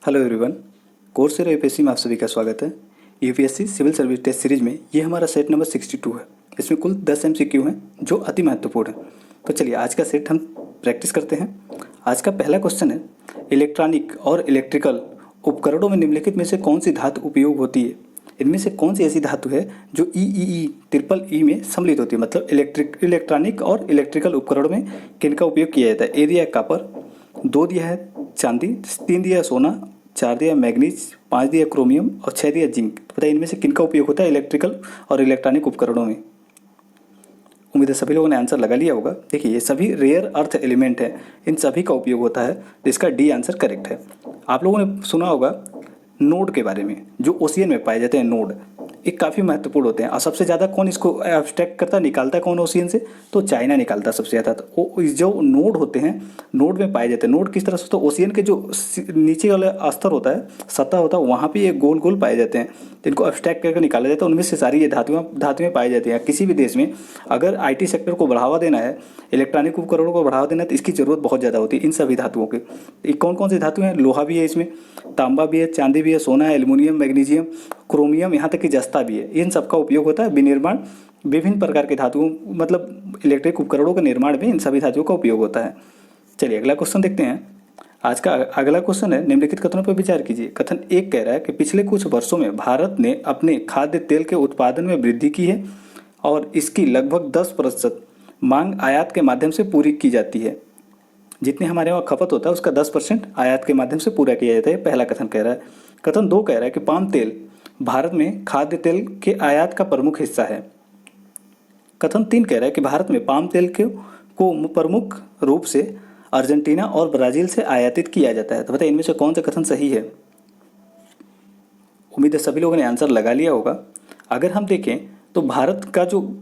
Hello everyone. Coursera UPSC में आप सभी का स्वागत है। UPSC civil service test series में ये हमारा सेट नंबर 62 है। इसमें कुल 10 एमसीक्यू हैं जो अति महत्वपूर्ण है। तो चलिए आज का सेट हम प्रैक्टिस करते हैं। आज का पहला क्वेश्चन है, इलेक्ट्रॉनिक और इलेक्ट्रिकल उपकरणों में निम्नलिखित में से कौन सी धातु उपयोग होती है? इनमें से कौन सी ऐसी धातु है जो ट्रिपल ई में सम्मिलित होती है? मतलब इलेक्ट्रॉनिक और इलेक्ट्रिकल उपकरणों में किनका उपयोग किया जाता है? ए दिया है कॉपर, 2 दिया है चांदी, 3 दिया है सोना, 4 दिया है मैग्नीज, 5 दिया है क्रोमियम और 6 दिया है जिंक। तो बताइए इनमें से किनका उपयोग होता है इलेक्ट्रिकल और इलेक्ट्रॉनिक उपकरणों में? उम्मीद है सभी लोगों ने आंसर लगा लिया होगा। देखिए ये सभी रेयर अर्थ एलिमेंट है, इन सभी का उपयोग होता है, तो इसका डी आंसर करेक्ट है। आप लोगों ने सुना होगा नोड के बारे में, जो ओशियन में पाए जाते हैं नोड, ये काफ़ी महत्वपूर्ण होते हैं। और सबसे ज़्यादा कौन इसको एब्स्ट्रैक्ट करता, निकालता है कौन ओशियन से? तो चाइना निकालता है सबसे ज़्यादा। तो जो नोड होते हैं, नोड में पाए जाते हैं। नोड किस तरह से? तो ओशियन के जो नीचे वाला स्तर होता है, सतह होता है, वहाँ पे ये गोल गोल पाए जाते हैं, तो इनको एब्स्ट्रैक्ट करके निकाला जाता है। उनमें से सारी ये धातुएं पाई जाती हैं। किसी भी देश में अगर IT सेक्टर को बढ़ावा देना है, इलेक्ट्रॉनिक उपकरणों को बढ़ावा देना है, तो इसकी ज़रूरत बहुत ज़्यादा होती है इन सभी धातुओं की। कौन कौन सी धातु हैं? लोहा भी है इसमें, तांबा भी है, चांदी भी है, सोना है, एल्युमिनियम, मैग्नीशियम, क्रोमियम, यहाँ तक कि जस्ता भी है। इन सबका उपयोग होता है विनिर्माण, विभिन्न प्रकार के धातुओं, मतलब इलेक्ट्रिक उपकरणों के निर्माण में इन सभी धातुओं का उपयोग होता है। चलिए अगला क्वेश्चन देखते हैं। आज का अगला क्वेश्चन है, निम्नलिखित कथनों पर विचार कीजिए। कथन 1 कह रहा है कि पिछले कुछ वर्षों में भारत ने अपने खाद्य तेल के उत्पादन में वृद्धि की है और इसकी लगभग 10% मांग आयात के माध्यम से पूरी की जाती है। जितने हमारे वहाँ खपत होता है उसका 10% आयात के माध्यम से पूरा किया जाता है, पहला कथन कह रहा है। कथन 2 कह रहा है कि पाम तेल भारत में खाद्य तेल के आयात का प्रमुख हिस्सा है। कथन 3 कह रहा है कि भारत में पाम तेल को प्रमुख रूप से अर्जेंटीना और ब्राज़ील से आयातित किया जाता है। तो बताइए इनमें से कौन सा कथन सही है? उम्मीद है सभी लोगों ने आंसर लगा लिया होगा। अगर हम देखें तो भारत का जो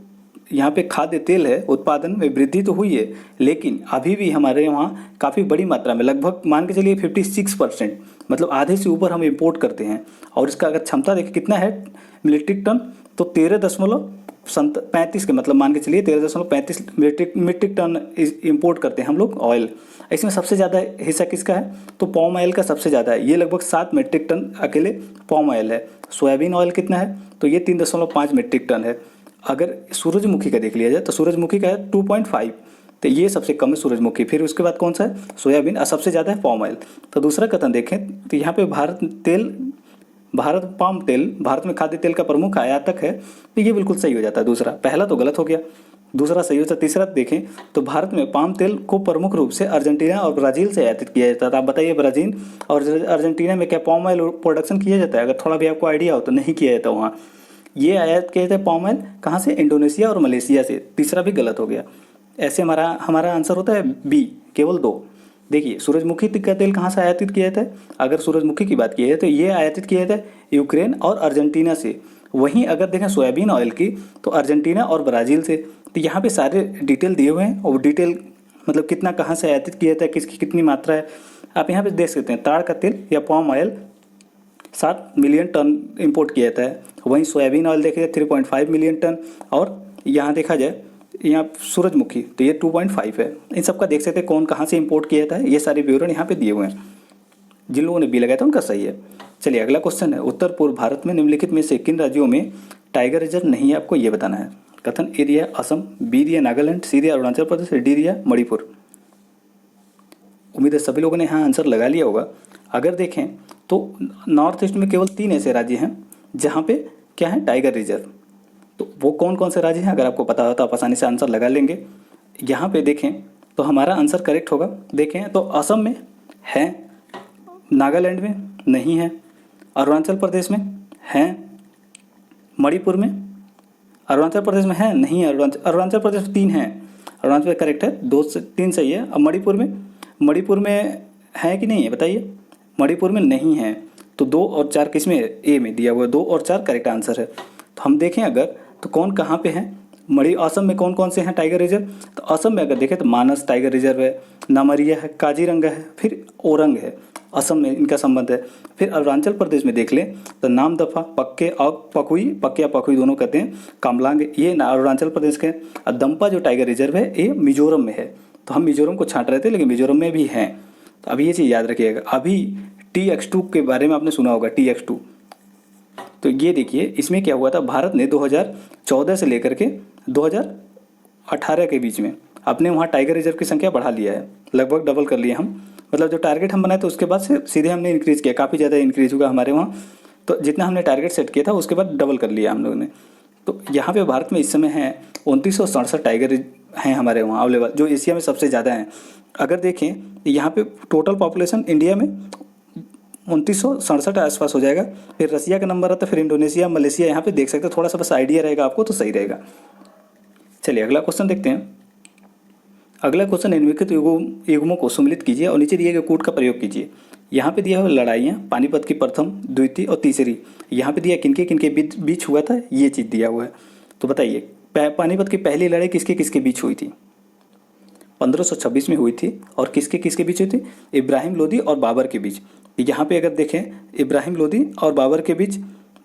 यहाँ पे खाद्य तेल है, उत्पादन में वृद्धि तो हुई है, लेकिन अभी भी हमारे वहाँ काफ़ी बड़ी मात्रा में, लगभग मान के चलिए 56%, मतलब आधे से ऊपर हम इंपोर्ट करते हैं। और इसका अगर क्षमता देखें कितना है मीट्रिक टन, तो 13.35 के, मतलब मान के चलिए 13.35 मीट्रिक टन इंपोर्ट करते हैं हम लोग ऑयल। इसमें सबसे ज़्यादा हिस्सा किसका है? तो पाम ऑयल का सबसे ज़्यादा है, ये लगभग 7 मीट्रिक टन अकेले पाम ऑयल है। सोयाबीन ऑयल कितना है? तो ये 3.5 मीट्रिक टन है। अगर सूरजमुखी का देख लिया जाए तो सूरजमुखी का है 2.5, तो ये सबसे कम है सूरजमुखी। फिर उसके बाद कौन सा है? सोयाबीन, और सबसे ज़्यादा है पाम ऑयल। तो दूसरा कथन देखें तो यहाँ पे पाम तेल भारत में खाद्य तेल का प्रमुख आयातक है, तो ये बिल्कुल सही हो जाता है दूसरा। पहला तो गलत हो गया, दूसरा सही हो जाता है। तीसरा देखें तो भारत में पाम तेल को प्रमुख रूप से अर्जेंटीना और ब्राज़ील से आयातित किया जाता था। आप बताइए ब्राज़ील और अर्जेंटीना में क्या पाम ऑयल प्रोडक्शन किया जाता है? अगर थोड़ा भी आपको आइडिया हो तो नहीं किया जाता वहाँ। ये आयात किए थे पाम ऑयल कहाँ से? इंडोनेशिया और मलेशिया से। तीसरा भी गलत हो गया। ऐसे हमारा आंसर होता है बी, केवल 2। देखिए सूरजमुखी का तेल कहाँ से आयातित किया जाता है? अगर सूरजमुखी की बात की है तो ये आयातित किया जाता है यूक्रेन और अर्जेंटीना से। वहीं अगर देखें सोयाबीन ऑयल की तो अर्जेंटीना और ब्राज़ील से। तो यहाँ पे सारे डिटेल दिए हुए हैं, और डिटेल मतलब कितना कहाँ से आयातित किया जाता है, किसकी कितनी मात्रा है, आप यहाँ पे देख सकते हैं। ताड़ का तेल या palm oil 7 million tonne import किया जाता है। वहीं सोयाबीन ऑयल देखिए 3.5 मिलियन टन, और यहाँ देखा जाए यहाँ सूरजमुखी तो ये 2.5 है। इन सब का देख सकते हैं कौन कहाँ से इंपोर्ट किया जाता है, ये सारे विवरण यहाँ पे दिए हुए हैं। जिन लोगों ने बी लगाया था उनका सही है। चलिए अगला क्वेश्चन है, उत्तर पूर्व भारत में निम्नलिखित में से किन राज्यों में टाइगर रिजर्व नहीं है? आपको ये बताना है। कथन ए दिया असम, बी दिया नागालैंड, सी दिया अरुणाचल प्रदेश, डी दिया मणिपुर। उम्मीद है सभी लोगों ने यहाँ आंसर लगा लिया होगा। अगर देखें तो नॉर्थ ईस्ट में केवल 3 ऐसे राज्य हैं जहाँ पे क्या है? Tiger reserve. तो वो कौन कौन से राज्य हैं? अगर आपको पता हो तो आप आसानी से आंसर लगा लेंगे। यहाँ पे देखें तो हमारा आंसर करेक्ट होगा। देखें तो असम में है, नागालैंड में नहीं है, अरुणाचल प्रदेश में है, मणिपुर में, अरुणाचल प्रदेश में है नहीं है, अरुणाचल प्रदेश में 3 हैं। अरुणाचल करेक्ट है, 2 से 3 सही है। अब मणिपुर में है कि नहीं है बताइए? मणिपुर में नहीं है, तो 2 और 4 किस में? ए में दिया हुआ है। 2 और 4 करेक्ट आंसर है। तो हम देखें अगर तो कौन कहाँ पे है? असम में कौन कौन से हैं टाइगर रिजर्व? तो असम में अगर देखें तो मानस टाइगर रिजर्व है, नामरिया है, काजीरंगा है, फिर ओरंग है। असम में इनका संबंध है। फिर अरुणाचल प्रदेश में देख लें तो नामदफा, पक्के और पकुई, पक्के या पकुई दोनों कहते हैं, कामलांग, ये अरुणाचल प्रदेश के। और दम्पा जो टाइगर रिजर्व है ये मिजोरम में है। तो हम मिजोरम को छांट रहे थे, लेकिन मिजोरम में भी हैं। तो अभी ये चीज़ याद रखिएगा। अभी TX2 के बारे में आपने सुना होगा, TX2। तो ये देखिए इसमें क्या हुआ था, भारत ने 2014 से लेकर के 2018 के बीच में अपने वहाँ टाइगर रिजर्व की संख्या बढ़ा लिया है, लगभग डबल कर लिया हम। मतलब जो टारगेट हम बनाए थे उसके बाद से सीधे हमने इंक्रीज़ किया, काफ़ी ज़्यादा इंक्रीज़ हुआ हमारे वहाँ। तो जितना हमने टारगेट सेट किया था उसके बाद डबल कर लिया हम लोगों ने। तो यहाँ पे भारत में इस समय है 2967 टाइगर हैं हमारे वहाँ अवेलेबल, जो एशिया में सबसे ज़्यादा हैं। अगर देखें यहाँ पे टोटल पॉपुलेशन इंडिया में 2967 आसपास हो जाएगा। फिर रसिया का नंबर आता है, फिर इंडोनेशिया, मलेशिया, यहाँ पे देख सकते हैं। थोड़ा सा बस आइडिया रहेगा आपको तो सही रहेगा। चलिए अगला क्वेश्चन देखते हैं। अगला क्वेश्चन, निम्नलिखित युग्मों को सम्मिलित कीजिए और नीचे दिए गए कूट का प्रयोग कीजिए। यहाँ पे दिया हुआ लड़ाइयाँ, पानीपत की प्रथम, द्वितीय और तीसरी। यहाँ पे दिया किनके किनके बीच हुआ था, ये चीज़ दिया हुआ है। तो बताइए पानीपत की पहली लड़ाई किसके किसके बीच हुई थी? 1526 में हुई थी। और किसके किसके बीच हुई थी? इब्राहिम लोदी और बाबर के बीच। यहाँ पे अगर देखें इब्राहिम लोदी और बाबर के बीच।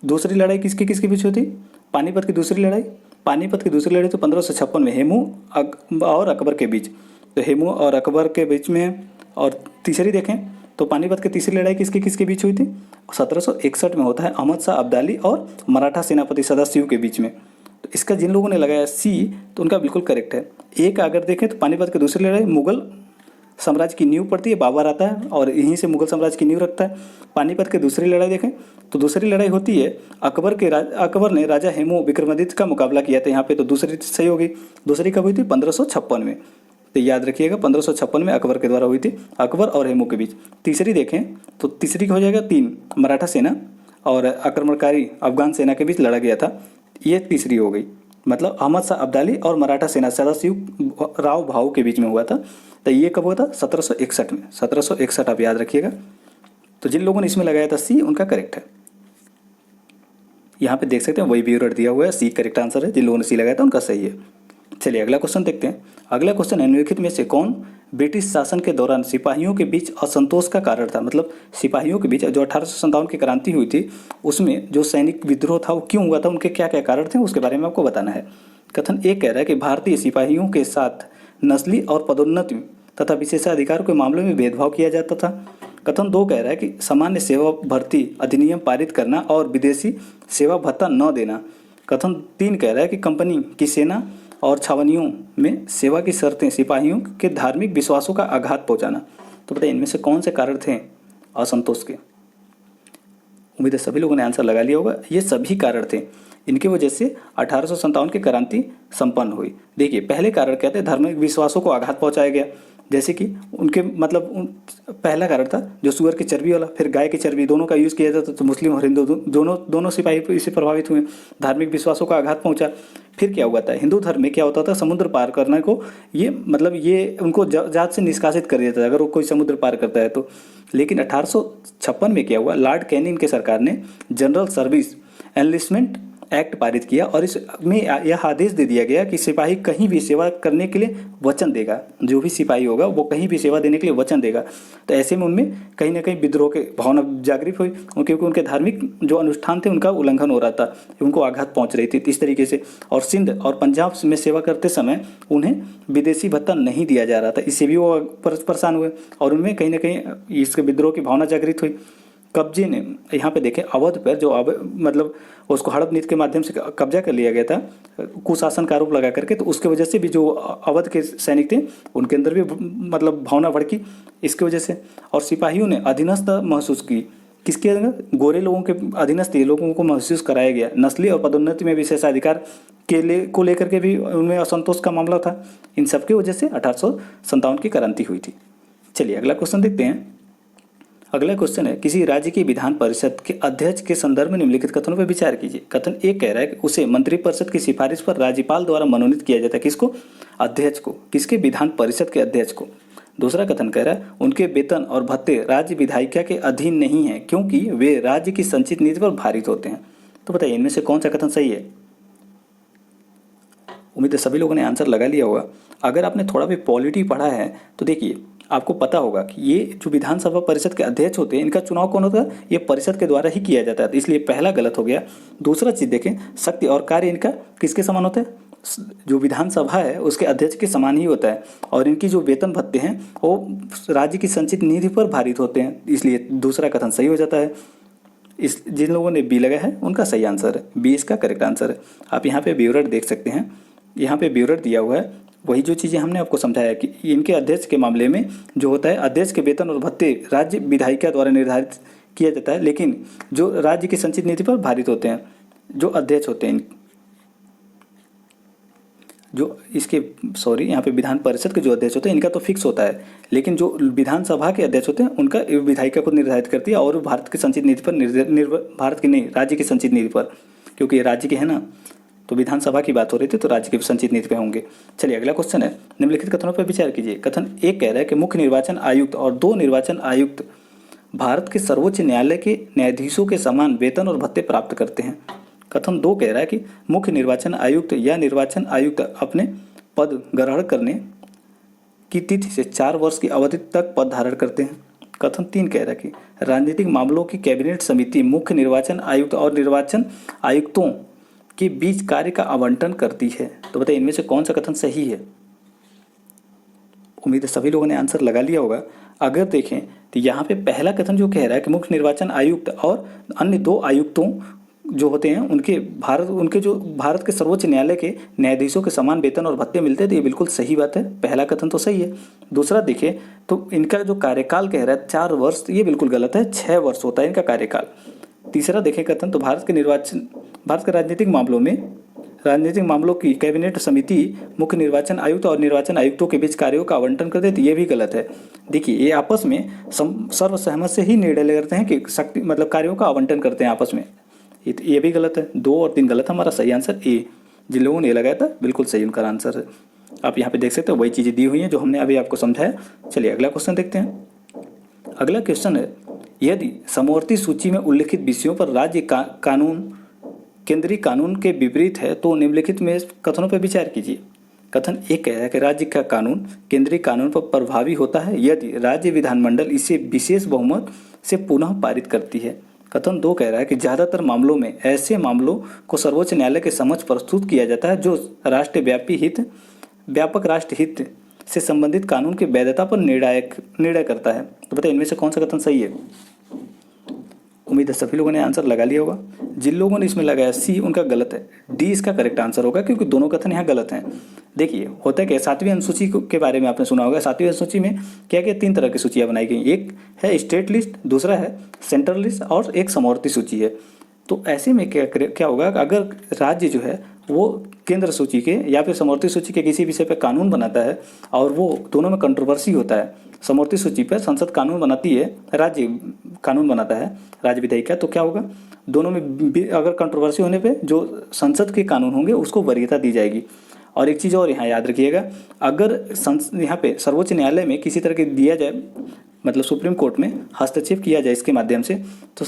दूसरी लड़ाई किसके किसके बीच हुई थी? पानीपत की दूसरी लड़ाई। पानीपत की दूसरी लड़ाई तो 1556 में हेमू और अकबर के बीच। तो हेमू और अकबर के बीच में। और तीसरी देखें तो पानीपत की तीसरी लड़ाई किसके किसके बीच हुई थी? 1761 में होता है, अहमद शाह अब्दाली और मराठा सेनापति सदाशिव के बीच में। तो इसका जिन लोगों ने लगाया सी, तो उनका बिल्कुल करेक्ट है। एक अगर देखें तो पानीपत की दूसरी लड़ाई मुगल साम्राज्य की नींव पड़ती है, बाबर आता है और यहीं से मुगल साम्राज्य की नींव रखता है। पानीपत की दूसरी लड़ाई देखें तो दूसरी लड़ाई होती है अकबर ने राजा हेमू विक्रमादित्य का मुकाबला किया था यहाँ पे, तो दूसरी सही होगी। दूसरी कब हुई थी? 1556 में। तो याद रखिएगा 1556 में अकबर के द्वारा हुई थी, अकबर और हेमू के बीच। तीसरी देखें तो तीसरी हो जाएगा 3, मराठा सेना और आक्रमणकारी अफगान सेना के बीच लड़ा गया था, ये तीसरी हो गई। मतलब अहमद शाह अब्दाली और मराठा सेना सदाशिव राव भाऊ के बीच में हुआ था। तो ये कब हुआ था? 1761 में। 1761 आप याद रखिएगा। तो जिन लोगों ने इसमें लगाया था सी, उनका करेक्ट है। यहाँ पे देख सकते हैं वही व्यूअर दिया हुआ है, सी करेक्ट आंसर है। जिन लोगों ने सी लगाया था उनका सही है। चलिए अगला क्वेश्चन देखते हैं। अगला क्वेश्चन, निम्नलिखित में से कौन ब्रिटिश शासन के दौरान सिपाहियों के बीच असंतोष का कारण था? मतलब सिपाहियों के बीच जो 1857 की क्रांति हुई थी उसमें जो सैनिक विद्रोह था वो क्यों हुआ था, उनके क्या क्या कारण थे, उसके बारे में आपको बताना है। कथन एक कह रहा है कि भारतीय सिपाहियों के साथ नस्ली और पदोन्नति तथा विशेषाधिकार के मामलों में भेदभाव किया जाता था। कथन 2 कह रहा है कि सामान्य सेवा भर्ती अधिनियम पारित करना और विदेशी सेवा भत्ता न देना। कथन 3 कह रहा है कि कंपनी की सेना और छावनियों में सेवा की शर्तें सिपाहियों के धार्मिक विश्वासों का आघात पहुंचाना। तो बताइए इनमें से कौन से कारण थे असंतोष के? उम्मीद है सभी लोगों ने आंसर लगा लिया होगा। ये सभी कारण थे, इनकी वजह से 1857 की क्रांति संपन्न हुई। देखिए पहले कारण क्या थे? धार्मिक विश्वासों को आघात पहुंचाया गया। जैसे कि उनके पहला कारण था जो सुअर की चर्बी वाला, फिर गाय की चर्बी, दोनों का यूज़ किया जाता। तो मुस्लिम और हिंदू दोनों सिपाही इससे प्रभावित हुए, धार्मिक विश्वासों का आघात पहुंचा। फिर क्या हुआ था? हिंदू धर्म में क्या होता था? समुद्र पार करने को ये उनको जात से निष्कासित कर दिया था अगर वो कोई समुद्र पार करता है तो। लेकिन 1856 में क्या हुआ? लॉर्ड कैनिंग के सरकार ने जनरल सर्विस एनलिस्टमेंट एक्ट पारित किया और इसमें यह आदेश दे दिया गया कि सिपाही कहीं भी सेवा करने के लिए वचन देगा। जो भी सिपाही होगा वो कहीं भी सेवा देने के लिए वचन देगा। तो ऐसे में उनमें कहीं ना कहीं विद्रोह के भावना जागृत हुई, क्योंकि उनके धार्मिक जो अनुष्ठान थे उनका उल्लंघन हो रहा था, उनको आघात पहुंच रही थी इस तरीके से। और सिंध और पंजाब में सेवा करते समय उन्हें विदेशी भत्ता नहीं दिया जा रहा था, इससे भी वो परेशान हुए और उनमें कहीं ना कहीं इसके विद्रोह की भावना जागृत हुई। कब्जे ने यहाँ पे देखें अवध पर जो मतलब उसको हड़प नीति के माध्यम से कब्जा कर लिया गया था, कुशासन का आरोप लगा करके। तो उसके वजह से भी जो अवध के सैनिक थे उनके अंदर भी मतलब भावना भड़की इसकी वजह से। और सिपाहियों ने अधीनस्थ महसूस की। किसके अंदर? गोरे लोगों के अधीनस्थ लोगों को महसूस कराया गया। नस्ली और पदोन्नति में विशेषाधिकार को लेकर के भी उनमें असंतोष का मामला था। इन सब की वजह से 1857 की क्रांति हुई थी। चलिए अगला क्वेश्चन देखते हैं। अगला क्वेश्चन है, किसी राज्य की विधान परिषद के अध्यक्ष के संदर्भ में निम्नलिखित कथनों पर विचार कीजिए। कथन एक कह रहा है कि उसे मंत्रिपरिषद की सिफारिश पर राज्यपाल द्वारा मनोनीत किया जाता है। किसको? अध्यक्ष को। किसके? विधान परिषद के अध्यक्ष को। दूसरा कथन कह रहा है उनके वेतन और भत्ते राज्य विधायिका के अधीन नहीं है क्योंकि वे राज्य की संचित नीति पर भारित होते हैं। तो बताइए इनमें से कौन सा कथन सही है? उम्मीद है सभी लोगों ने आंसर लगा लिया होगा। अगर आपने थोड़ा भी पॉलिटी पढ़ा है तो देखिए आपको पता होगा कि ये जो विधानसभा परिषद के अध्यक्ष होते हैं इनका चुनाव कौन होता है? ये परिषद के द्वारा ही किया जाता है, इसलिए पहला गलत हो गया। दूसरा चीज़ देखें, शक्ति और कार्य इनका किसके समान होता है? जो विधानसभा है उसके अध्यक्ष के समान ही होता है, और इनकी जो वेतन भत्ते हैं वो राज्य की संचित निधि पर भारित होते हैं, इसलिए दूसरा कथन सही हो जाता है। इस जिन लोगों ने बी लगाया है उनका सही आंसर है, बी इसका करेक्ट आंसर है। आप यहाँ पे ब्यूरेट देख सकते हैं, यहाँ पे ब्यूरेट दिया हुआ है, वही जो चीज़ें हमने आपको समझाया कि इनके अध्यक्ष के मामले में जो होता है, अध्यक्ष के वेतन और भत्ते राज्य विधायिका द्वारा निर्धारित किया जाता है, लेकिन जो राज्य की संचित नीति पर भारित होते हैं, जो अध्यक्ष होते हैं, जो इसके यहाँ पे विधान परिषद के जो अध्यक्ष होते हैं इनका तो फिक्स होता है, लेकिन जो विधानसभा के अध्यक्ष होते हैं उनका विधायिका को निर्धारित करती है, और भारत की संचित नीति पर भारत की नहीं, राज्य की संचित नीति पर, क्योंकि ये राज्य के है ना, तो विधानसभा की बात हो रही थी तो राज्य की संचित नीति पे होंगे। चलिए अगला क्वेश्चन है, निम्नलिखित कथनों पर विचार कीजिए। कथन एक कह रहा है कि मुख्य निर्वाचन आयुक्त और 2 निर्वाचन आयुक्त भारत के सर्वोच्च न्यायालय के न्यायाधीशों के समान वेतन और भत्ते प्राप्त करते हैं। कथन 2 कह रहा है कि मुख्य निर्वाचन आयुक्त या निर्वाचन आयुक्त अपने पद ग्रहण करने की तिथि से 4 वर्ष की अवधि तक पद धारण करते हैं। कथन 3 कह रहा है कि राजनीतिक मामलों की कैबिनेट समिति मुख्य निर्वाचन आयुक्त और निर्वाचन आयुक्तों के बीच कार्य का आवंटन करती है। तो बताइए इनमें से कौन सा कथन सही है। उम्मीद है सभी लोगों ने आंसर लगा लिया होगा। अगर देखें तो यहाँ पे पहला कथन जो कह रहा है कि मुख्य निर्वाचन आयुक्त और अन्य 2 आयुक्तों जो होते हैं उनके जो भारत के सर्वोच्च न्यायालय के न्यायाधीशों के समान वेतन और भत्ते मिलते हैं, तो ये बिल्कुल सही बात है, पहला कथन तो सही है। दूसरा देखिए तो इनका जो कार्यकाल कह रहा है 4 वर्ष, ये बिल्कुल गलत है, 6 वर्ष होता है इनका कार्यकाल। तीसरा देखें कथन तो भारत के राजनीतिक मामलों की कैबिनेट समिति मुख्य निर्वाचन आयुक्त और निर्वाचन आयुक्तों के बीच कार्यों का आवंटन कर देती है, ये भी गलत है। देखिए ये आपस में सर्वसहमत से ही निर्णय करते हैं कि शक्ति मतलब कार्यों का आवंटन करते हैं आपस में, ये भी गलत है। 2 और 3 गलत है, हमारा सही आंसर ए। जिन लोगों ने ये लगाया था बिल्कुल सही उनका आंसर है। आप यहाँ पे देख सकते हो वही चीज़ें दी हुई हैं जो हमने अभी आपको समझाया। चलिए अगला क्वेश्चन देखते हैं। अगला क्वेश्चन है, यदि समवर्ती सूची में उल्लिखित विषयों पर राज्य कानून केंद्रीय कानून के विपरीत है तो निम्नलिखित में कथनों पर विचार कीजिए। कथन 1 कह रहा है कि राज्य का कानून केंद्रीय कानून पर प्रभावी होता है यदि राज्य विधानमंडल इसे विशेष बहुमत से पुनः पारित करती है। कथन 2 कह रहा है कि ज़्यादातर मामलों में ऐसे मामलों को सर्वोच्च न्यायालय के समक्ष प्रस्तुत किया जाता है जो व्यापक राष्ट्र हित से संबंधित कानून की वैधता पर निर्णय करता है। तो बताइए इनमें से कौन सा कथन सही है। उम्मीद है सभी लोगों ने आंसर लगा लिया होगा। जिन लोगों ने इसमें लगाया सी उनका गलत है, डी इसका करेक्ट आंसर होगा, क्योंकि दोनों कथन यहाँ गलत हैं। देखिए होता है क्या, 7वीं अनुसूची के बारे में आपने सुना होगा। 7वीं अनुसूची में क्या क्या 3 तरह की सूचियाँ बनाई गई, एक है स्टेट लिस्ट, दूसरा है सेंट्रल लिस्ट और एक समवर्ती सूची है। तो ऐसे में क्या होगा, अगर राज्य जो है वो केंद्र सूची के या फिर समवर्ती सूची के किसी विषय पर कानून बनाता है और वो दोनों में कंट्रोवर्सी होता है, समवर्ती सूची पर संसद कानून बनाती है, राज्य कानून बनाता है, राज्य विधायिका, तो क्या होगा, दोनों में अगर कंट्रोवर्सी होने पे जो संसद के कानून होंगे उसको वरीयता दी जाएगी। और एक चीज़ और यहाँ याद रखिएगा, अगर यहाँ पे सर्वोच्च न्यायालय में किसी तरह के दिया जाए, मतलब सुप्रीम कोर्ट में हस्तक्षेप किया जाए इसके माध्यम से, तो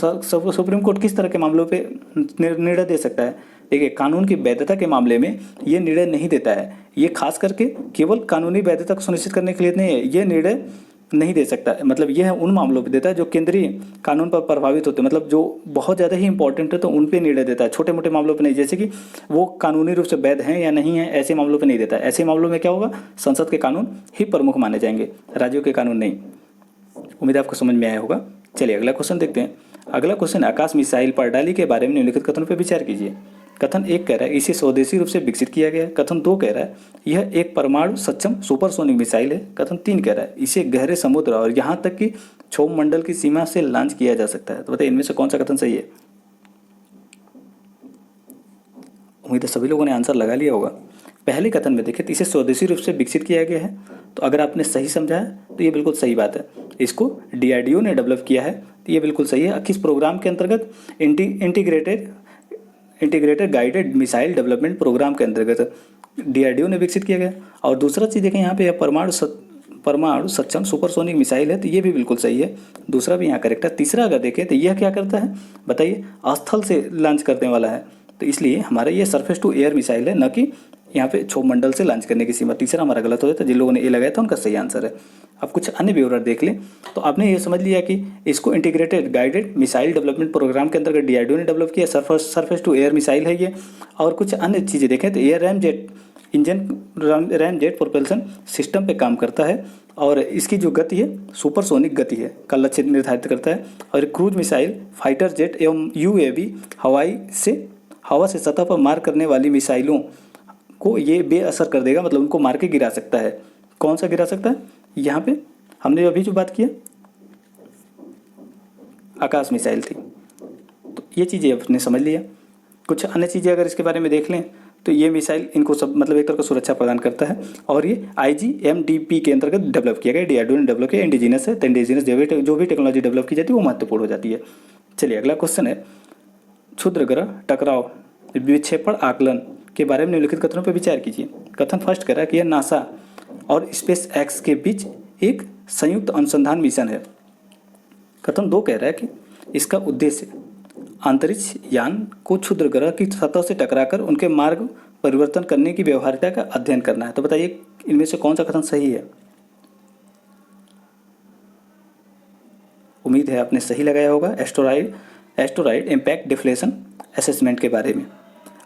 सुप्रीम कोर्ट किस तरह के मामलों पे निर्णय दे सकता है। देखिए कानून की वैधता के मामले में ये निर्णय नहीं देता है, ये खास करके केवल कानूनी वैधता को सुनिश्चित करने के लिए नहीं है, ये निर्णय नहीं दे सकता। मतलब यह उन मामलों पे देता है जो केंद्रीय कानून पर प्रभावित होते हैं, मतलब जो बहुत ज़्यादा ही इंपॉर्टेंट है तो उन पे निर्णय देता है, छोटे मोटे मामलों पे नहीं, जैसे कि वो कानूनी रूप से वैध हैं या नहीं है, ऐसे मामलों पे नहीं देता है। ऐसे मामलों में क्या होगा, संसद के कानून ही प्रमुख माने जाएंगे, राज्यों के कानून नहीं। उम्मीद आपको समझ में आया होगा। चलिए अगला क्वेश्चन देखते हैं। अगला क्वेश्चन आकाश मिसाइल प्रणाली के बारे में निम्नलिखित कथनों पर विचार कीजिए। कथन 1 कह रहा है इसे स्वदेशी रूप से विकसित किया गया है। कथन 2 कह रहा है यह एक परमाणु सक्षम सुपरसोनिक मिसाइल है। कथन 3 कह रहा है इसे गहरे समुद्र और यहाँ तक कि क्षोभ मंडल की सीमा से लॉन्च किया जा सकता है। तो बताइए इनमें से कौन सा कथन सही है। उम्मीद है सभी लोगों ने आंसर लगा लिया होगा। पहले कथन में देखिए इसे स्वदेशी रूप से विकसित किया गया है, तो अगर आपने सही समझा है तो ये बिल्कुल सही बात है। इसको DRDO ने डेवलप किया है, तो ये बिल्कुल सही है। किस प्रोग्राम के अंतर्गत, integrated guided missile development programme के अंतर्गत DRDO ने विकसित किया गया। और दूसरा चीज़ देखें यहाँ पे परमाणु सक्षम सुपरसोनिक मिसाइल है, तो ये भी बिल्कुल सही है, दूसरा भी यहाँ करेक्ट है। तीसरा अगर देखें तो यह क्या करता है बताइए, स्थल से लॉन्च करने वाला है, तो इसलिए हमारा ये सरफेस टू एयर मिसाइल है, न कि यहाँ पे क्षोभ मंडल से लॉन्च करने की सीमा। तीसरा हमारा गलत हो जाता है, जिन लोगों ने ए लगाया था उनका सही आंसर है। अब कुछ अन्य विवरण देख लें तो आपने ये समझ लिया कि इसको integrated guided missile development programme के अंतर्गत डीआरडीओ ने डेवलप किया, सरफेस टू एयर मिसाइल है ये। और कुछ अन्य चीज़ें देखें तो air RAM jet engine RAM jet propulsion system पे काम करता है और इसकी जो गति है सुपरसोनिक गति है का लक्ष्य निर्धारित करता है। और क्रूज मिसाइल फाइटर जेट एवं यूएवी हवा से सतह पर मार करने वाली मिसाइलों को ये बेअसर कर देगा, मतलब उनको मार के गिरा सकता है। कौन सा गिरा सकता है? यहाँ पे हमने अभी जो बात किया आकाश मिसाइल थी, तो ये चीज़ें आपने समझ लिया। कुछ अन्य चीज़ें अगर इसके बारे में देख लें तो ये मिसाइल इनको सब मतलब एक तरह का सुरक्षा प्रदान करता है और ये IGMDP के अंतर्गत डेवलप किया गया, डीआरडीओ ने डेवलप किया, इंडिजीनस है। तो इंडिजीनस जो भी टेक्नोलॉजी डेवलप की जाती है वो महत्वपूर्ण हो जाती है। चलिए अगला क्वेश्चन है, क्षुद्र ग्रह टकराव विक्षेपण आकलन के बारे में निम्नलिखित कथनों पर विचार कीजिए। कथन फर्स्ट कह रहा है कि यह नासा और स्पेस एक्स के बीच एक संयुक्त अनुसंधान मिशन है। कथन दो कह रहा है कि इसका उद्देश्य अंतरिक्ष यान को क्षुद्र ग्रह की सतह से टकराकर उनके मार्ग परिवर्तन करने की व्यवहार्यता का अध्ययन करना है। तो बताइए इनमें से कौन सा कथन सही है? उम्मीद है आपने सही लगाया होगा। एस्टेरॉयड इम्पैक्ट डिफ्लेशन असेसमेंट के बारे में।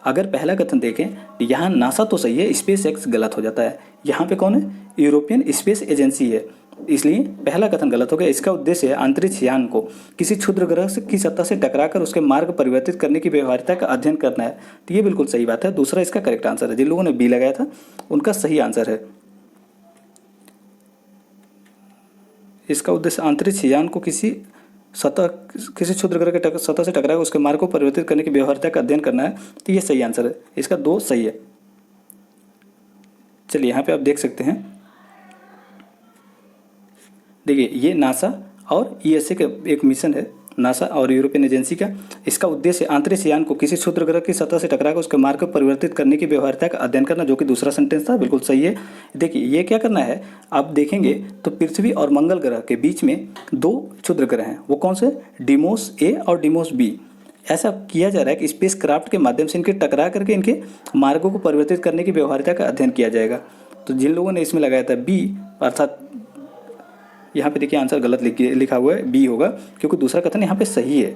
अगर पहला कथन देखें तो यहाँ नासा तो सही है, स्पेस एक्स गलत हो जाता है। यहाँ पे कौन है? यूरोपियन स्पेस एजेंसी है, इसलिए पहला कथन गलत हो गया। इसका उद्देश्य है अंतरिक्ष यान को किसी क्षुद्र ग्रह की सतह से टकराकर उसके मार्ग परिवर्तित करने की व्यवहार्यता का अध्ययन करना है। तो ये बिल्कुल सही बात है, दूसरा इसका करेक्ट आंसर है। जिन लोगों ने बी लगाया था उनका सही आंसर है। इसका उद्देश्य अंतरिक्ष यान को किसी क्षुद्र ग्रह के सतह से टकराकर उसके मार्ग को परिवर्तित करने की व्यवहार्यता का अध्ययन करना है। तो ये सही आंसर है, इसका दो सही है। चलिए यहाँ पे आप देख सकते हैं, देखिए ये नासा और यूएसए का एक मिशन है, नासा और यूरोपियन एजेंसी का। इसका उद्देश्य अंतरिक्ष यान को किसी क्षुद्र ग्रह की सतह से टकराकर उसके मार्ग को परिवर्तित करने की व्यवहार्यता का अध्ययन करना, जो कि दूसरा सेंटेंस था, बिल्कुल सही है। देखिए ये क्या करना है, आप देखेंगे तो पृथ्वी और मंगल ग्रह के बीच में दो क्षुद्र ग्रह हैं, वो कौन से? डिमोस ए और डिमोस बी। ऐसा किया जा रहा है कि स्पेस क्राफ्ट के माध्यम से इनके टकरा करके इनके मार्गों को परिवर्तित करने की व्यवहार्यता का अध्ययन किया जाएगा। तो जिन लोगों ने इसमें लगाया था बी, अर्थात यहाँ पे देखिए आंसर गलत लिखा हुआ है, बी होगा, क्योंकि दूसरा कथन यहाँ पे सही है,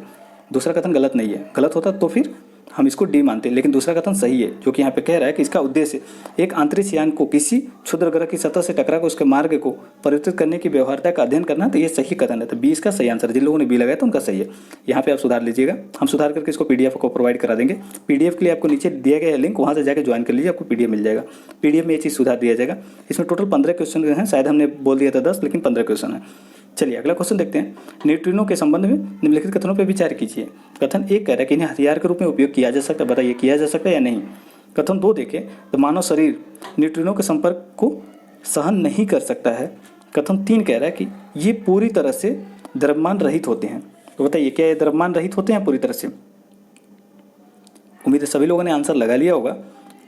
दूसरा कथन गलत नहीं है। गलत होता तो फिर हम इसको डी मानते हैं, लेकिन दूसरा कथन सही है, जो कि यहाँ पे कह रहा है कि इसका उद्देश्य एक अंतरिक्ष यान को किसी क्षुद्र ग्रह की सतह से टकराकर उसके मार्ग को परिवर्तित करने की व्यवहार्यता का अध्ययन करना। तो ये सही कथन है, तो बी इसका सही आंसर। जिन लोगों ने बी लगाया तो उनका सही है। यहाँ पे आप सुधार लीजिएगा, हम सुधार करके इसको PDF को प्रोवाइड करा देंगे। PDF के लिए आपको नीचे दिया गया है लिंक, वहाँ से जाकर ज्वाइन कर लीजिए, आपको PDF मिल जाएगा। PDF में ये चीज़ सुधार दिया जाएगा। इसमें टोटल 15 क्वेश्चन हैं, शायद हमने बोल दिया था 10, लेकिन 15 क्वेश्चन है। चलिए अगला क्वेश्चन देखते हैं। न्यूट्रिनो के संबंध में निम्नलिखित कथनों पर विचार कीजिए। कथन एक कह रहा है कि इन्हें हथियार के रूप में उपयोग किया जा सकता है, बताइए किया जा सकता है या नहीं। कथन दो देखें तो मानव शरीर न्यूट्रिनो के संपर्क को सहन नहीं कर सकता है। कथन तीन कह रहा है कि ये पूरी तरह से द्रव्यमान रहित होते हैं। तो बताइए क्या ये द्रव्यमान रहित होते हैं पूरी तरह से? उम्मीद है सभी लोगों ने आंसर लगा लिया होगा।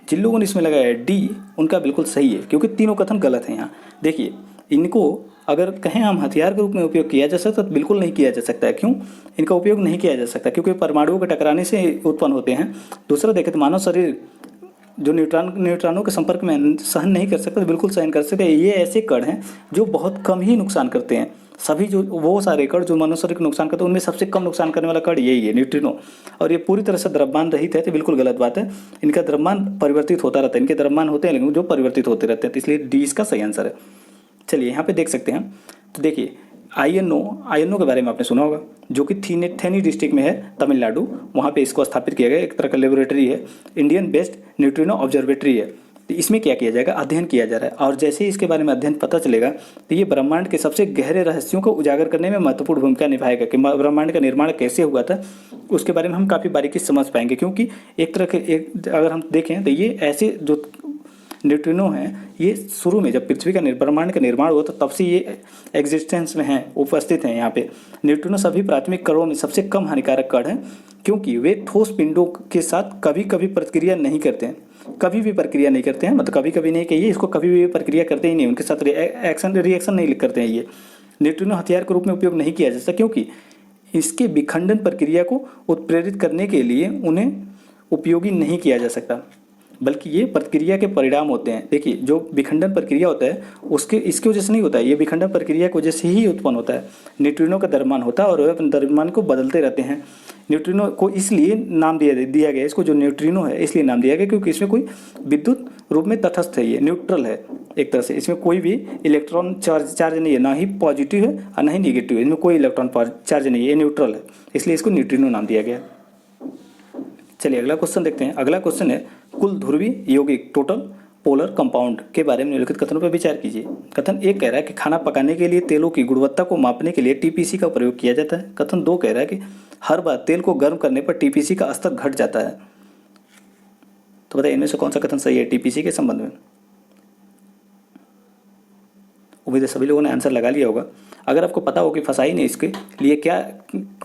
जिन लोगों ने इसमें लगाया है डी, उनका बिल्कुल सही है, क्योंकि तीनों कथन गलत हैं। यहाँ देखिए, इनको अगर कहें हम हथियार के रूप में उपयोग किया जा सकता तो बिल्कुल नहीं किया जा सकता है। क्यों इनका उपयोग नहीं किया जा सकता? क्योंकि परमाणुओं के टकराने से उत्पन्न होते हैं। दूसरा देखें तो मानव शरीर जो न्यूट्रॉनों के संपर्क में सहन नहीं कर सकता, तो बिल्कुल सहन कर सकते हैं। ये ऐसे कण हैं जो बहुत कम ही नुकसान करते हैं। सभी जो वो सारे कण जो मानव शरीर को नुकसान करते हैं, उनमें सबसे कम नुकसान करने वाला कण यही है, न्यूट्रिनो। और ये पूरी तरह से द्रव्यमान रहित है, तो बिल्कुल गलत बात है। इनका द्रव्यमान परिवर्तित होता रहता है, इनके द्रव्यमान होते हैं लेकिन जो परिवर्तित होते रहते हैं, तो इसलिए डी इसका सही आंसर है। चलिए यहाँ पे देख सकते हैं, तो देखिए आईएनओ के बारे में आपने सुना होगा, जो कि थेनी डिस्ट्रिक्ट में है, तमिलनाडु। वहाँ पे इसको स्थापित किया गया, एक तरह का लेबोरेटरी है, इंडियन बेस्ड न्यूट्रिनो ऑब्जर्वेटरी है। तो इसमें क्या किया जाएगा? अध्ययन किया जा रहा है। और जैसे ही इसके बारे में अध्ययन पता चलेगा तो ये ब्रह्मांड के सबसे गहरे रहस्यों को उजागर करने में महत्वपूर्ण भूमिका निभाएगा कि ब्रह्मांड का निर्माण कैसे हुआ था, उसके बारे में हम काफ़ी बारीकी से समझ पाएंगे। क्योंकि एक तरह के अगर हम देखें तो ये ऐसे जो न्यूट्रिनो हैं, ये शुरू में जब पृथ्वी का ब्रह्मांड का निर्माण हुआ तो तब से ये एग्जिस्टेंस में हैं, उपस्थित हैं। यहाँ पे न्यूट्रिनो सभी प्राथमिक कणों में सबसे कम हानिकारक कण हैं, क्योंकि वे ठोस पिंडों के साथ कभी कभी प्रतिक्रिया नहीं करते हैं। कभी भी प्रक्रिया नहीं करते हैं, मतलब कभी कभी नहीं कहिए, इसको कभी भी प्रक्रिया करते ही नहीं, उनके साथ रिएक्शन नहीं करते हैं। ये न्यूट्रिनो हथियार के रूप में उपयोग नहीं किया जा सकता, क्योंकि इसके विखंडन प्रक्रिया को उत्प्रेरित करने के लिए उन्हें उपयोगी नहीं किया जा सकता। बल्कि ये प्रतिक्रिया के परिणाम होते हैं। देखिए जो विखंडन प्रक्रिया होता है उसके इसकी वजह से नहीं होता है, ये विखंडन प्रक्रिया की वजह से ही उत्पन्न होता है। न्यूट्रिनो का द्रव्यमान होता है और वे अपने द्रव्यमान को बदलते रहते हैं। न्यूट्रिनो को इसलिए नाम दिया गया, इसको जो न्यूट्रिनो है इसलिए नाम दिया गया क्योंकि इसमें कोई विद्युत रूप में तटस्थ है, ये न्यूट्रल है एक तरह से। इसमें कोई भी इलेक्ट्रॉन चार्ज नहीं है, ना ही पॉजिटिव है और ना ही निगेटिव है, इसमें कोई इलेक्ट्रॉन चार्ज नहीं है, ये न्यूट्रल है, इसलिए इसको न्यूट्रिनो नाम दिया गया। चलिए अगला क्वेश्चन देखते हैं। अगला क्वेश्चन है कुल ध्रुवीय यौगिक टोटल पोलर कंपाउंड के बारे में निम्नलिखित कथनों पर विचार कीजिए। कथन 1 कह रहा है कि खाना पकाने के लिए तेलों की गुणवत्ता को मापने के लिए टीपीसी का प्रयोग किया जाता है। कथन 2 कह रहा है कि हर बार तेल को गर्म करने पर टीपीसी का स्तर घट जाता है। तो बताइए इनमें से कौन सा कथन सही है टीपीसी के संबंध में। उम्मीद है सभी लोगों ने आंसर लगा लिया होगा। अगर आपको पता हो कि फसाई ने इसके लिए क्या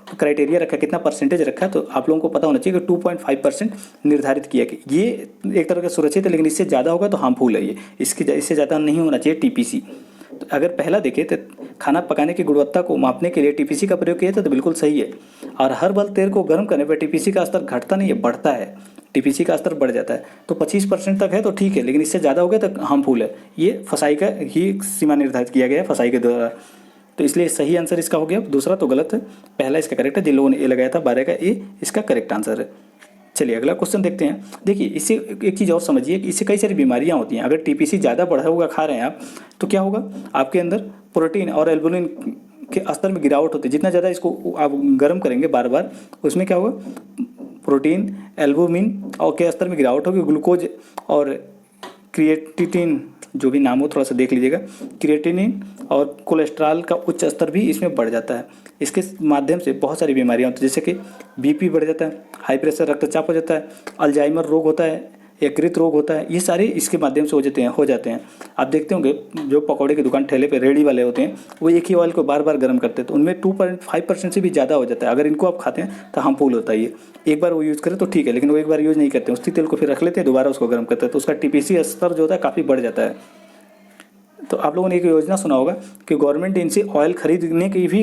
क्राइटेरिया रखा, कितना परसेंटेज रखा है, तो आप लोगों को पता होना चाहिए कि 2.5% निर्धारित किया कि ये एक तरह का सुरक्षित है, लेकिन इससे ज़्यादा होगा तो हार्मफुल है ये, इससे ज़्यादा नहीं होना चाहिए टीपीसी। तो अगर पहला देखें तो खाना पकाने की गुणवत्ता को मापने के लिए टीपीसी का प्रयोग किया था तो बिल्कुल सही है। और हर बार तेल को गर्म करने पर टीपीसी का स्तर घटता नहीं है, बढ़ता है, टीपीसी का स्तर बढ़ जाता है। तो 25% तक है तो ठीक है, लेकिन इससे ज़्यादा हो गया तो हार्मफुल है। ये फसाई का ही सीमा निर्धारित किया गया है फसाई के द्वारा। तो इसलिए सही आंसर इसका हो गया, दूसरा तो गलत है, पहला इसका करेक्ट है। जिन लोगों ने ए लगाया था 12 का ए इसका करेक्ट आंसर है। चलिए अगला क्वेश्चन देखते हैं। देखिए इससे एक चीज़ और समझिए कि इससे कई सारी बीमारियां होती हैं। अगर टीपीसी ज़्यादा बढ़ा हुआ खा रहे हैं आप तो क्या होगा, आपके अंदर प्रोटीन और एल्बुमिन के स्तर में गिरावट होती है। जितना ज़्यादा इसको आप गर्म करेंगे बार बार, उसमें क्या होगा, प्रोटीन एल्बुमिन और के स्तर में गिरावट होगी। ग्लूकोज और क्रिएटिनिन, जो भी नाम हो थोड़ा सा देख लीजिएगा, क्रिएटिनिन और कोलेस्ट्रॉल का उच्च स्तर भी इसमें बढ़ जाता है। इसके माध्यम से बहुत सारी बीमारियां होती हैं, जैसे कि बीपी बढ़ जाता है, हाई प्रेशर रक्तचाप हो जाता है, अल्जाइमर रोग होता है, यकृत रोग होता है। ये सारे इसके माध्यम से हो जाते हैं। आप देखते होंगे जो पकौड़े की दुकान ठेले पे रेडी वाले होते हैं वो एक ही ऑयल को बार बार गर्म करते हैं, तो उनमें 2.5% से भी ज़्यादा हो जाता है। अगर इनको आप खाते हैं तो हार्मफुल होता है ये। एक बार वो यूज़ करें तो ठीक है, लेकिन वो एक बार यूज़ नहीं करते, उसी तेल को फिर रख लेते हैं, दोबारा उसको गर्म करते हैं, तो उसका टीपीसी स्तर जो होता है काफ़ी बढ़ जाता है। तो आप लोगों ने एक योजना सुना होगा कि गवर्नमेंट इनसे ऑयल खरीदने की भी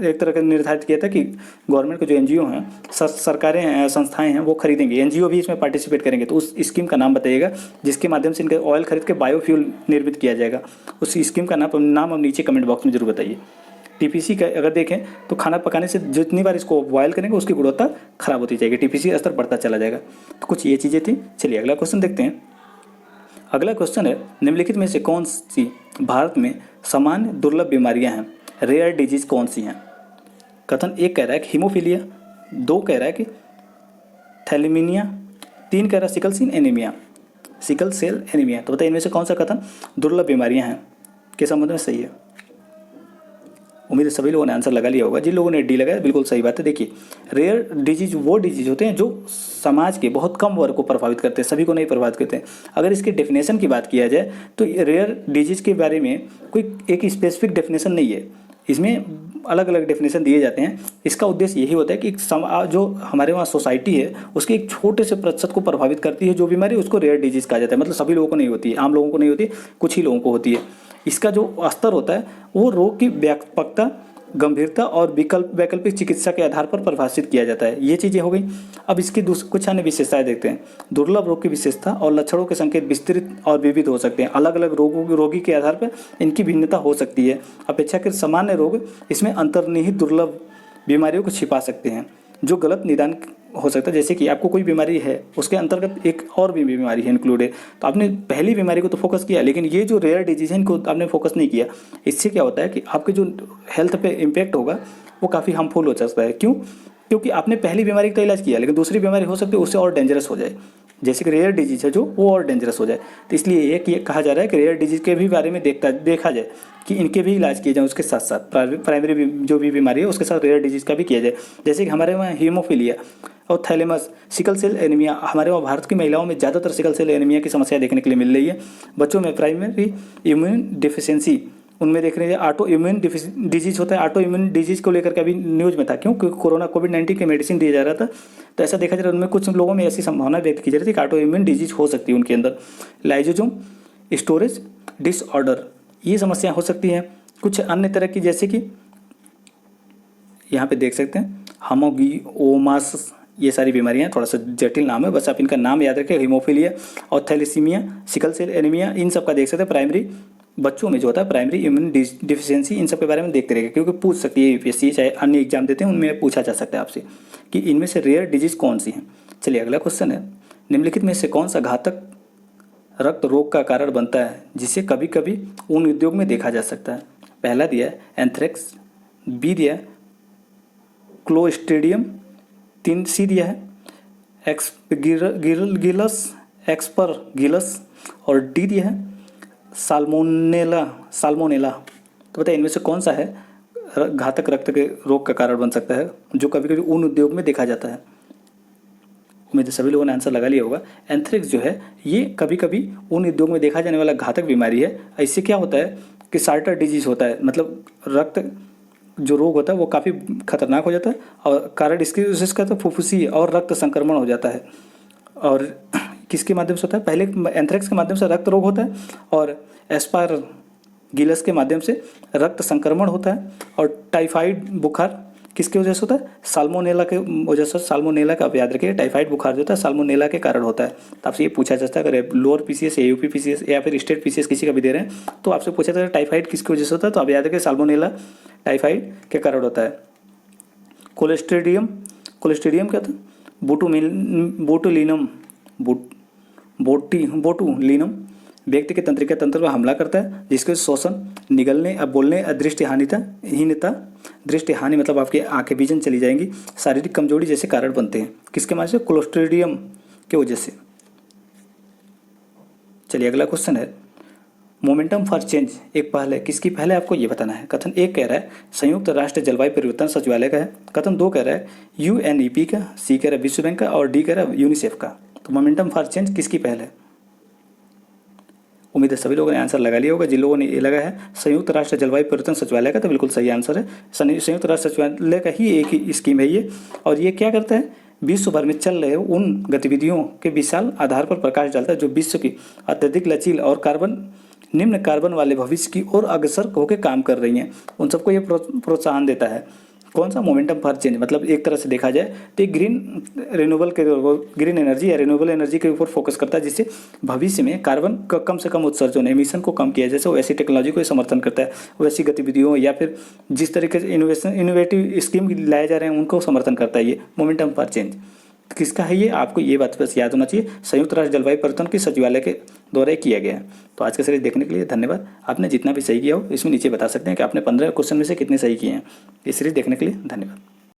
एक तरह का निर्धारित किया था कि गवर्नमेंट के जो एनजीओ हैं, सरकारें हैं, संस्थाएं हैं, वो खरीदेंगे, एनजीओ भी इसमें पार्टिसिपेट करेंगे। तो उस स्कीम का नाम बताइएगा जिसके माध्यम से इनका ऑयल खरीद के बायोफ्यूल निर्मित किया जाएगा। उस स्कीम का नाम हम नीचे कमेंट बॉक्स में जरूर बताइए। टीपीसी का अगर देखें तो खाना पकाने से जितनी बार इसको बॉयल करेंगे उसकी गुणवत्ता खराब होती जाएगी, टीपीसी स्तर बढ़ता चला जाएगा। तो कुछ ये चीज़ें थी। चलिए अगला क्वेश्चन देखते हैं। अगला क्वेश्चन है निम्नलिखित में से कौन सी भारत में सामान्य दुर्लभ बीमारियां हैं, रेयर डिजीज कौन सी हैं। कथन 1 कह रहा है कि हीमोफीलिया, 2 कह रहा है कि थैलेमीनिया, 3 कह रहा है सिकल सेल एनीमिया। तो बताइए इनमें से कौन सा कथन दुर्लभ बीमारियां हैं के संबंध में सही है। उम्मीद है सभी लोगों ने आंसर लगा लिया होगा। जिन लोगों ने डी लगाया बिल्कुल सही बात है। देखिए रेयर डिजीज वो डिजीज होते हैं जो समाज के बहुत कम वर्ग को प्रभावित करते हैं, सभी को नहीं प्रभावित करते हैं। अगर इसके डेफिनेशन की बात किया जाए तो रेयर डिजीज के बारे में कोई एक स्पेसिफिक डेफिनेशन नहीं है, इसमें अलग अलग डेफिनेशन दिए जाते हैं। इसका उद्देश्य यही होता है कि जो हमारे वहाँ सोसाइटी है उसके एक छोटे से प्रतिशत को प्रभावित करती है जो बीमारी, उसको रेयर डिजीज कहा जाता है। मतलब सभी लोगों को नहीं होती है, आम लोगों को नहीं होती, कुछ ही लोगों को होती है। इसका जो स्तर होता है वो रोग की व्यापकता, गंभीरता और वैकल्पिक चिकित्सा के आधार पर परिभाषित किया जाता है। ये चीज़ें हो गई। अब इसकी कुछ अन्य विशेषताएं देखते हैं। दुर्लभ रोग की विशेषता और लक्षणों के संकेत विस्तृत और विविध हो सकते हैं। अलग अलग रोगी के आधार पर इनकी भिन्नता हो सकती है। अपेक्षाकृत सामान्य रोग इसमें अंतर्निहित दुर्लभ बीमारियों को छिपा सकते हैं जो गलत निदान हो सकता है। जैसे कि आपको कोई बीमारी है, उसके अंतर्गत एक और भी बीमारी है इंक्लूड है, तो आपने पहली बीमारी को तो फोकस किया, लेकिन ये जो रेयर डिजीज है इनको आपने फोकस नहीं किया। इससे क्या होता है कि आपके जो हेल्थ पे इम्पैक्ट होगा वो काफ़ी हार्मफुल हो सकता है। क्यों? क्योंकि आपने पहली बीमारी का इलाज किया, लेकिन दूसरी बीमारी हो सकती है उससे और डेंजरस हो जाए, जैसे कि रेयर डिजीज है जो वो और डेंजरस हो जाए। तो इसलिए ये कहा जा रहा है कि रेयर डिजीज के भी बारे में देखा जाए कि इनके भी इलाज किए जाए, उसके साथ साथ प्राइमरी जो भी बीमारी है उसके साथ रेयर डिजीज का भी किया जाए। जैसे कि हमारे वहाँ हीमोफीलिया और थैलेमस, सिकल सेल एनीमिया, हमारे वहाँ भारत की महिलाओं में ज़्यादातर सिकल सेल एनीमिया की समस्या देखने के लिए मिल रही है। बच्चों में प्राइमरी इम्यून डिफिशियंसी, उनमें देख रहे हैं ऑटो इम्यून डिजीज होता है। ऑटो इम्यून डिजीज को लेकर के अभी न्यूज़ में था, क्यों? क्योंकि कोविड-19 के मेडिसिन दिया जा रहा था, तो ऐसा देखा जा रहा है उनमें कुछ लोगों में ऐसी संभावना व्यक्त की जा रही थी कि ऑटो इम्यून डिजीज हो सकती है उनके अंदर। लाइजोसोम स्टोरेज डिसऑर्डर, ये समस्या हो सकती है। कुछ अन्य तरह की, जैसे कि यहाँ पे देख सकते हैं हेमोंगियोमास, ये सारी बीमारियां थोड़ा सा जटिल नाम है, बस आप इनका नाम याद रखें। हीमोफीलिया और थैलेसीमिया, सिकल सेल एनीमिया, इन सब का देख सकते हैं। प्राइमरी बच्चों में जो होता है प्राइमरी इम्यून डिफिशियंसी, इन सब के बारे में देखते रहेगा, क्योंकि पूछ सकती है यूपीएससी, चाहे अन्य एग्जाम देते हैं उनमें पूछा जा सकता है आपसे कि इनमें से रेयर डिजीज कौन सी है। चलिए अगला क्वेश्चन है, निम्नलिखित में से कौन सा घातक रक्त रोग का कारण बनता है जिसे कभी कभी ऊन उद्योग में देखा जा सकता है। पहला दिया है एंथ्रेक्स, बी दिया है क्लोस्ट्रीडियम, 3 सी दिया है एक्सपरगिलस एक्सपरगिलस, और डी दिया है साल्मोनेला। तो बताइए इनमें से कौन सा है घातक रक्त के रोग का कारण बन सकता है जो कभी कभी ऊन उद्योग में देखा जाता है। उम्मीद है सभी लोगों ने आंसर लगा लिया होगा। एंथ्रेक्स जो है ये कभी कभी ऊन उद्योग में देखा जाने वाला घातक बीमारी है। इससे क्या होता है कि सार्टर डिजीज होता है, मतलब रक्त जो रोग होता है वो काफ़ी खतरनाक हो जाता है, और कारण इसकी इसका तो फुफ्फुसी और रक्त संक्रमण हो जाता है। और किसके माध्यम से होता है, पहले एंथ्रेक्स के माध्यम से रक्त रोग होता है, और एस्पारगिलस के माध्यम से रक्त संक्रमण होता है, और टाइफाइड बुखार किसकी वजह से होता है, साल्मोनेला के वजह से। साल्मोनेला का आप याद रखिए, टाइफाइड बुखार जो होता है साल्मोनेला के कारण होता है। तो आपसे ये पूछा जाता है अगर लोअर पीसीएस या यूपी पीसीएस या फिर स्टेट पीसीएस किसी का भी दे रहे हैं तो आपसे पूछा जाता है टाइफाइड किसकी वजह से होता है, तो आप याद रखिए साल्मोनेला टाइफाइड के कारण होता है। कोलेस्ट्रीडियम क्या था, बोटुलिनम बोटुलिनम व्यक्ति के तंत्रिका तंत्र पर हमला करता है, जिसके शोषण, निगलने, अब बोलने, दृष्टिहानि मतलब आपकी आंखें विजन चली जाएंगी, शारीरिक कमजोरी जैसे कारण बनते हैं। किसके माध्यम से, क्लोस्ट्रीडियम के वजह से। चलिए अगला क्वेश्चन है, मोमेंटम फॉर चेंज एक पहल है, किसकी पहल है आपको ये बताना है। कथन 1 कह रहा है संयुक्त राष्ट्र जलवायु परिवर्तन सचिवालय का है। कथन 2 कह रहा है यूएनईपी का, सी कह रहा है विश्व बैंक का, और डी कह रहा है यूनिसेफ का। तो मोमेंटम फॉर चेंज किसकी पहल है। उम्मीद है सभी लोगों ने आंसर लगा लिया होगा। जिन लोगों ने ये लगा है संयुक्त राष्ट्र जलवायु परिवर्तन सचिवालय का, तो बिल्कुल सही आंसर है। संयुक्त राष्ट्र सचिवालय का ही एक स्कीम है ये, और ये क्या करता है, विश्व भर में चल रहे उन गतिविधियों के विशाल आधार पर प्रकाश डालता है जो विश्व की अत्यधिक लचील और निम्न कार्बन वाले भविष्य की ओर अग्रसर होकर काम कर रही हैं, उन सबको ये प्रोत्साहन देता है। कौन सा, मोमेंटम फॉर चेंज, मतलब एक तरह से देखा जाए तो ग्रीन एनर्जी या रिन्यूएबल एनर्जी के ऊपर फोकस करता है, जिससे भविष्य में कार्बन का कम से कम उत्सर्जन, एमिशन को कम किया जैसे वैसी टेक्नोलॉजी को समर्थन करता है, वैसी गतिविधियों या फिर जिस तरीके से इनोवेटिव स्कीम लाए जा रहे हैं उनको समर्थन करता है ये मोमेंटम फॉर चेंज। किसका है ये, आपको ये बात बस याद होना चाहिए, संयुक्त राष्ट्र जलवायु परिवर्तन की सचिवालय के द्वारा किया गया है। तो आज का सीरीज देखने के लिए धन्यवाद। आपने जितना भी सही किया हो इसमें नीचे बता सकते हैं कि आपने 15 क्वेश्चन में से कितने सही किए हैं। ये सीरीज देखने के लिए धन्यवाद।